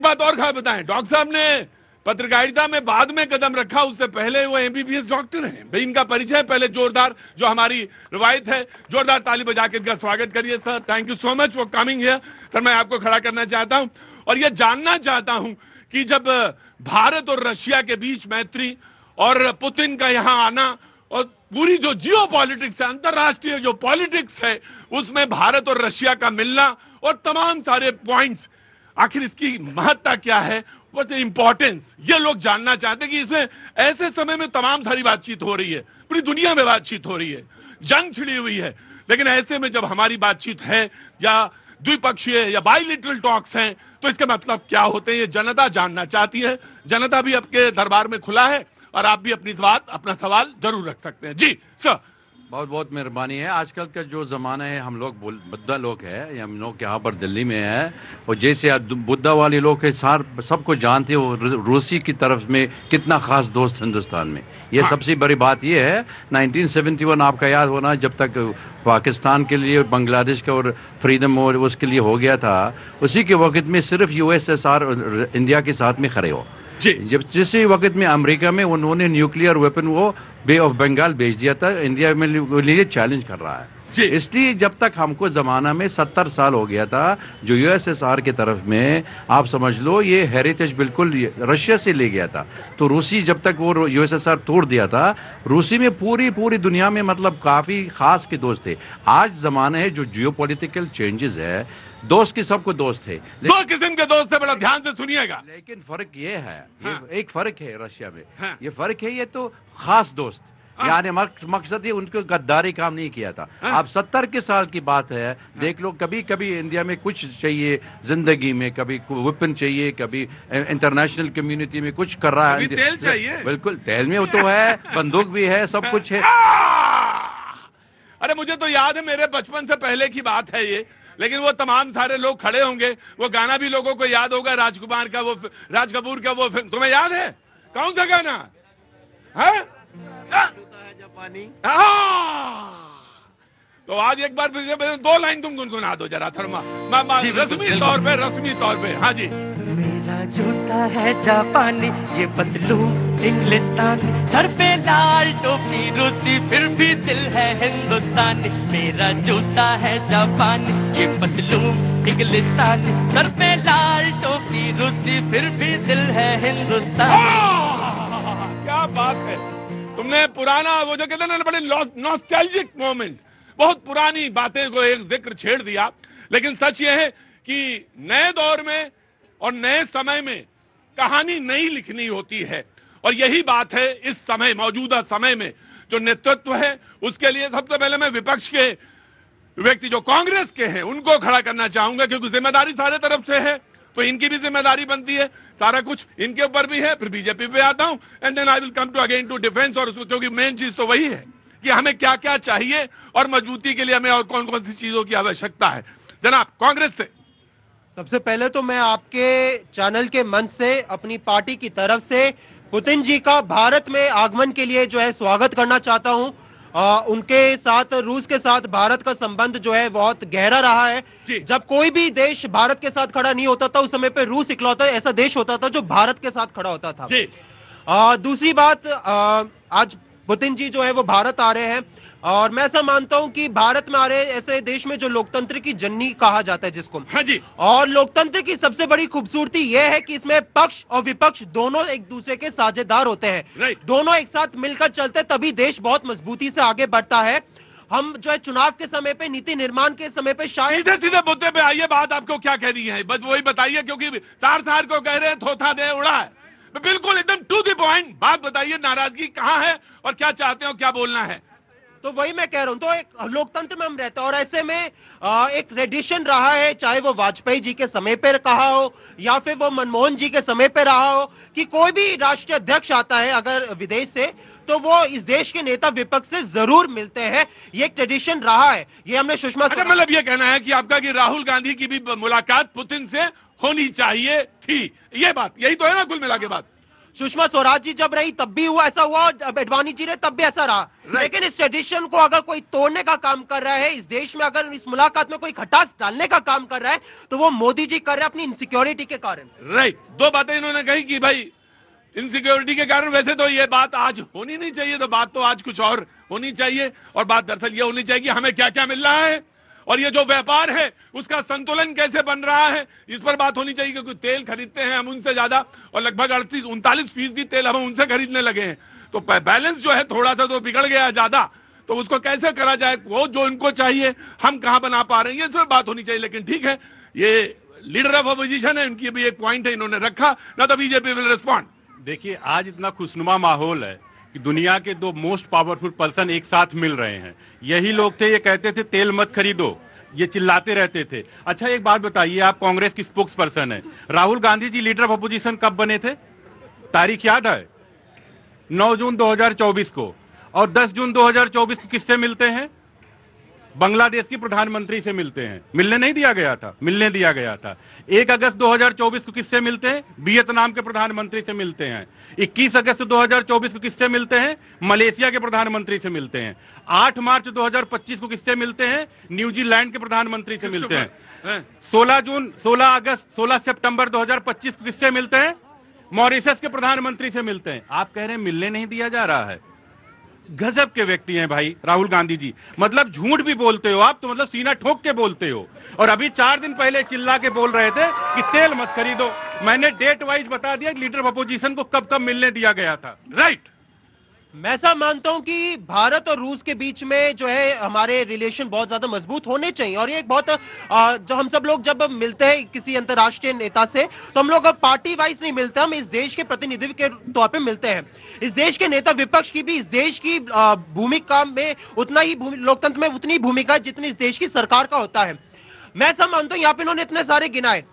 बात और खा बताएं, डॉक्टर साहब ने पत्रकारिता में बाद में कदम रखा, उससे पहले वो एमबीबीएस डॉक्टर हैं। भाई इनका परिचय पहले जोरदार, जो हमारी रवायत है, जोरदार ताली बजा के इनका स्वागत करिए sir. Thank you so much for coming here. Sir मैं आपको खड़ा करना चाहता हूं और ये जानना चाहता हूं कि जब भारत और रशिया के बीच मैत्री और पुतिन का यहां आना और पूरी जो जियो पॉलिटिक्स है, अंतर्राष्ट्रीय जो पॉलिटिक्स है, उसमें भारत और रशिया का मिलना और तमाम सारे पॉइंट्स, आखिर इसकी महत्ता क्या है, वॉट इंपॉर्टेंस, ये लोग जानना चाहते हैं कि इसमें ऐसे समय में तमाम सारी बातचीत हो रही है, पूरी दुनिया में बातचीत हो रही है, जंग छिड़ी हुई है, लेकिन ऐसे में जब हमारी बातचीत है या द्विपक्षीय या बाइलेटरल टॉक्स हैं, तो इसके मतलब क्या होते हैं, ये जनता जानना चाहती है। जनता भी आपके दरबार में खुला है और आप भी अपनी बात, अपना सवाल जरूर रख सकते हैं। जी सर। बहुत बहुत मेहरबानी है। आजकल का जो ज़माना है, हम लोग बुद्धा लोग हैं, हम लोग यहाँ पर दिल्ली में हैं, और जैसे बुद्धा वाले लोग हैं, सबको जानते हो रूसी की तरफ में कितना खास दोस्त हिंदुस्तान में। ये सबसे बड़ी बात ये है, 1971 आपका याद होना, जब तक पाकिस्तान के लिए बांग्लादेश का और फ्रीडम और उसके लिए हो गया था, उसी के वक्त में सिर्फ यूएसएसआर और इंडिया के साथ में खड़े हो। जब जिस वक्त में अमेरिका में उन्होंने न्यूक्लियर वेपन वो बे ऑफ बंगाल भेज दिया था, इंडिया में लिए चैलेंज कर रहा है। इसलिए जब तक हमको जमाना में 70 साल हो गया था, जो यूएसएसआर की तरफ में, आप समझ लो ये हेरिटेज बिल्कुल रशिया से ले गया था। तो रूसी जब तक वो यूएसएसआर तोड़ दिया था, रूसी में पूरी दुनिया में मतलब काफी खास के दोस्त थे। आज जमाना है जो जियोपॉलिटिकल चेंजेस है, दोस्त की सबको दोस्त है, दो किस्म के दोस्त है, बड़ा ध्यान से सुनिएगा। लेकिन फर्क ये है, ये एक फर्क है रशिया में, ये फर्क है, ये तो खास दोस्त, यानी मकसद ये उनको गद्दारी काम नहीं किया था। अब 70 के साल की बात है, देख लो, कभी कभी इंडिया में कुछ चाहिए जिंदगी में, कभी वेपन चाहिए, कभी इंटरनेशनल कम्युनिटी में कुछ कर रहा है, तेल चाहिए, बिल्कुल तेल में वो तो है, बंदूक भी है, सब कुछ है। अरे मुझे तो याद है, मेरे बचपन से पहले की बात है ये, लेकिन वो तमाम सारे लोग खड़े होंगे, वो गाना भी लोगों को याद होगा, राजकुमार का, वो राज कपूर का वो फिल्म, तुम्हें याद है? कौन सा गाना है? जापानी। तो आज एक बार फिर 2 लाइन तुम गुनगुना दो जरा, थर्मा रस्मी तौर पे। हाँ जी। मेरा जूता है जापानी, ये पतलून इंग्लिस्तानी, सर पे लाल टोपी रूसी, फिर भी दिल है हिंदुस्तानी। मेरा जूता है जापानी, ये पतलून इंग्लिस्तानी, सर पे लाल टोपी रूसी, फिर भी दिल है हिंदुस्तानी। क्या बात है, तुमने पुराना वो जो कहते हैं ना, बड़े नॉस्टैल्जिक मोमेंट, बहुत पुरानी बातें को एक जिक्र छेड़ दिया। लेकिन सच ये है कि नए दौर में और नए समय में कहानी नई लिखनी होती है, और यही बात है इस समय, मौजूदा समय में जो नेतृत्व है, उसके लिए सबसे पहले मैं विपक्ष के व्यक्ति जो कांग्रेस के हैं उनको खड़ा करना चाहूंगा, क्योंकि जिम्मेदारी सारे तरफ से है, तो इनकी भी जिम्मेदारी बनती है, सारा कुछ इनके ऊपर भी है। फिर बीजेपी पे आता हूं, and then I will come to again to defence, और क्योंकि मेन चीज तो वही है कि हमें क्या क्या चाहिए और मजबूती के लिए हमें और कौन कौन सी चीजों की आवश्यकता है। जनाब कांग्रेस से। सबसे पहले तो मैं आपके चैनल के मंच से, अपनी पार्टी की तरफ से पुतिन जी का भारत में आगमन के लिए जो है स्वागत करना चाहता हूं। उनके साथ, रूस के साथ भारत का संबंध जो है बहुत गहरा रहा है। जब कोई भी देश भारत के साथ खड़ा नहीं होता था, उस समय पे रूस इकलौता ऐसा देश होता था जो भारत के साथ खड़ा होता था। दूसरी बात, आज पुतिन जी जो है वो भारत आ रहे हैं, और मैं ऐसा मानता हूं कि भारत में आ रहे ऐसे देश में जो लोकतंत्र की जननी कहा जाता है जिसको, हाँ जी, और लोकतंत्र की सबसे बड़ी खूबसूरती यह है कि इसमें पक्ष और विपक्ष दोनों एक दूसरे के साझेदार होते हैं। दोनों एक साथ मिलकर चलते, तभी देश बहुत मजबूती से आगे बढ़ता है। हम जो है चुनाव के समय पे, नीति निर्माण के समय पे, शायद सीधे सीधे मुद्दे पे आइए, बात आपको क्या कह रही है, बस वही बताइए, क्योंकि सार को कह रहे हैं थोथा दे उड़ा है, बिल्कुल एकदम टू द पॉइंट बात बताइए, नाराजगी कहाँ है और क्या चाहते हो, क्या बोलना है। तो वही मैं कह रहा हूं, तो एक लोकतंत्र में हम रहते हैं, और ऐसे में एक ट्रेडिशन रहा है, चाहे वो वाजपेयी जी के समय पर कहा हो या फिर वो मनमोहन जी के समय पर रहा हो, कि कोई भी राष्ट्रीय अध्यक्ष आता है अगर विदेश से, तो वो इस देश के नेता विपक्ष से जरूर मिलते हैं। ये एक ट्रेडिशन रहा है, ये हमने सुषमा, मतलब ये कहना है कि आपका कि राहुल गांधी की भी मुलाकात पुतिन से होनी चाहिए थी, ये बात, यही तो है ना कुल मिला के बात। सुषमा स्वराज जी जब रही तब भी हुआ, ऐसा हुआ, और अडवाणी जी ने तब भी ऐसा रहा। लेकिन इस ट्रेडिशन को अगर कोई तोड़ने का काम कर रहा है इस देश में, अगर इस मुलाकात में कोई खटास डालने का काम कर रहा है, तो वो मोदी जी कर रहे हैं अपनी इनसिक्योरिटी के कारण। राइट, दो बातें इन्होंने कही कि भाई इनसिक्योरिटी के कारण, वैसे तो ये बात आज होनी नहीं चाहिए, तो बात तो आज कुछ और होनी चाहिए, और बात दरअसल ये होनी चाहिए कि हमें क्या क्या मिल रहा है और ये जो व्यापार है उसका संतुलन कैसे बन रहा है, इस पर बात होनी चाहिए। क्योंकि तेल खरीदते हैं हम उनसे ज्यादा, और लगभग 38-39% तेल हम उनसे खरीदने लगे हैं, तो बैलेंस जो है थोड़ा सा तो बिगड़ गया ज्यादा, तो उसको कैसे करा जाए, वो जो इनको चाहिए हम कहां बना पा रहे हैं, ये सब बात होनी चाहिए। लेकिन ठीक है, ये लीडर ऑफ अपोजिशन है, इनकी भी एक पॉइंट है, इन्होंने रखा ना, तो बीजेपी विल रिस्पॉन्ड। देखिए, आज इतना खुशनुमा माहौल है कि दुनिया के दो मोस्ट पावरफुल पर्सन एक साथ मिल रहे हैं। यही लोग थे, ये कहते थे तेल मत खरीदो, ये चिल्लाते रहते थे। अच्छा, एक बात बताइए, आप कांग्रेस की स्पोक्स पर्सन है, Rahul Gandhi ji leader of opposition कब बने थे? तारीख याद है? 9 जून 2024 को। और 10 जून 2024 को किससे मिलते हैं? बांग्लादेश की प्रधानमंत्री से मिलते हैं। मिलने नहीं दिया गया था, मिलने दिया गया था। 1 अगस्त 2024 को किससे मिलते हैं? वियतनाम के प्रधानमंत्री से मिलते हैं। 21 अगस्त 2024 को किससे मिलते हैं? मलेशिया के प्रधानमंत्री से मिलते हैं। 8 मार्च 2025 को किससे मिलते हैं? न्यूजीलैंड के प्रधानमंत्री से मिलते हैं। 16 सितंबर 2025 को किससे मिलते हैं? मॉरिशस के प्रधानमंत्री से मिलते हैं। आप कह रहे हैं मिलने नहीं दिया जा रहा है। गजब के व्यक्ति हैं भाई राहुल गांधी जी, मतलब झूठ भी बोलते हो आप, तो मतलब सीना ठोक के बोलते हो। और अभी 4 दिन पहले चिल्ला के बोल रहे थे कि तेल मत खरीदो। मैंने डेट वाइज बता दिया लीडर ऑफ अपोजिशन को कब कब मिलने दिया गया था। राइट, मैं ऐसा मानता हूं कि भारत और रूस के बीच में जो है हमारे रिलेशन बहुत ज्यादा मजबूत होने चाहिए, और ये एक बहुत जो हम सब लोग जब मिलते हैं किसी अंतर्राष्ट्रीय नेता से, तो हम लोग अब पार्टी वाइज नहीं मिलते, हम इस देश के प्रतिनिधित्व के तौर पे मिलते हैं। इस देश के नेता विपक्ष की भी इस देश की भूमिका में उतना ही लोकतंत्र में उतनी भूमिका है जितनी इस देश की सरकार का होता है। मैं ऐसा मानता हूं, यहाँ पे इन्होंने इतने सारे गिनाए,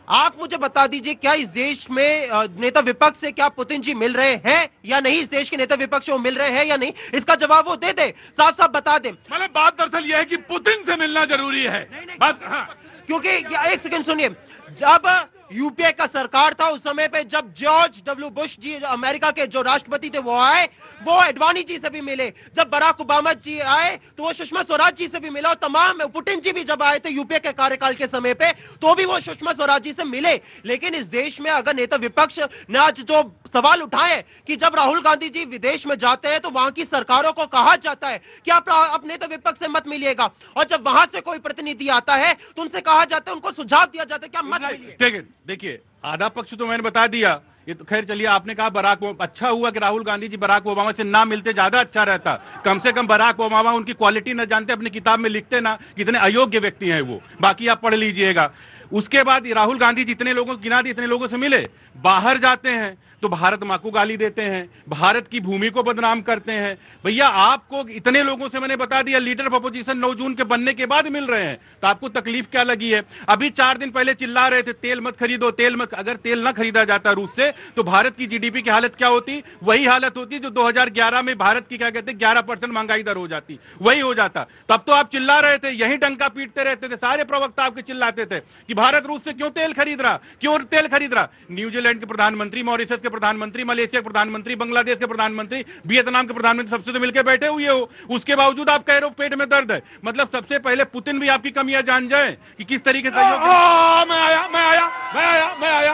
आप मुझे बता दीजिए क्या इस देश में नेता विपक्ष से क्या पुतिन जी मिल रहे हैं या नहीं? इस देश के नेता विपक्ष से वो मिल रहे हैं या नहीं? इसका जवाब वो दे दे, साफ साफ बता दे। मतलब बात दरअसल यह है कि पुतिन से मिलना जरूरी है। बात, हाँ, क्योंकि एक सेकंड सुनिए, जब यूपीए का सरकार था उस समय पे जब जॉर्ज डब्ल्यू बुश जी अमेरिका के जो राष्ट्रपति थे वो आए, वो एडवाणी जी से भी मिले। जब बराक ओबामा जी आए तो वो सुषमा स्वराज जी से भी मिला, और तमाम पुतिन जी भी जब आए थे यूपीए के कार्यकाल के समय पे तो भी वो सुषमा स्वराज जी से मिले। लेकिन इस देश में अगर नेता विपक्ष ने आज जो सवाल उठाए कि जब राहुल गांधी जी विदेश में जाते हैं तो वहां की सरकारों को कहा जाता है कि आप नेता विपक्ष से मत मिलिएगा, और जब वहां से कोई प्रतिनिधि आता है तो उनसे कहा जाता है, उनको सुझाव दिया जाता है कि आप मत मिलिए। देखिए, आधा पक्ष तो मैंने बता दिया, ये तो खैर चलिए, आपने कहा अच्छा हुआ कि राहुल गांधी जी बराक ओबामा से ना मिलते, ज्यादा अच्छा रहता। कम से कम बराक ओबामा उनकी क्वालिटी न जानते, अपनी किताब में लिखते ना कितने अयोग्य व्यक्ति हैं वो। बाकी आप पढ़ लीजिएगा। उसके बाद राहुल गांधी जितने लोगों को गिना दिए, इतने लोगों से मिले, बाहर जाते हैं तो भारत मां को गाली देते हैं, भारत की भूमि को बदनाम करते हैं। भैया, आपको इतने लोगों से मैंने बता दिया लीडर ऑफ अपोजिशन 9 जून के बनने के बाद मिल रहे हैं, तो आपको तकलीफ क्या लगी है? अभी 4 दिन पहले चिल्ला रहे थे तेल मत खरीदो, तेल मत। अगर तेल न खरीदा जाता रूस से तो भारत की जीडीपी की हालत क्या होती? वही हालत होती जो 2011 में भारत की क्या कहते हैं 11% महंगाई दर हो जाती, वही हो जाता। तब तो आप चिल्ला रहे थे, यही डंका पीटते रहते थे, सारे प्रवक्ता आपके चिल्लाते थे कि भारत रूस से क्यों तेल खरीद रहा, क्यों तेल खरीद रहा। न्यूजीलैंड के प्रधानमंत्री, मॉरिशस के प्रधानमंत्री, मलेशिया के प्रधानमंत्री, बांग्लादेश के प्रधानमंत्री, वियतनाम के प्रधानमंत्री, सबसे तो मिलकर बैठे हुए हो। उसके बावजूद आप कह रहे हो पेट में दर्द है। मतलब सबसे पहले पुतिन भी आपकी कमियां जान जाए कि किस तरीके से। मैं आया।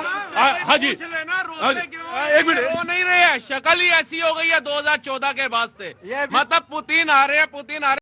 हाँ जी, एक मिनट, वो नहीं रहे, शक्ल ही ऐसी हो गई है 2014 के बाद से। मतलब पुतिन आ रहे हैं, पुतिन आ रहे हैं।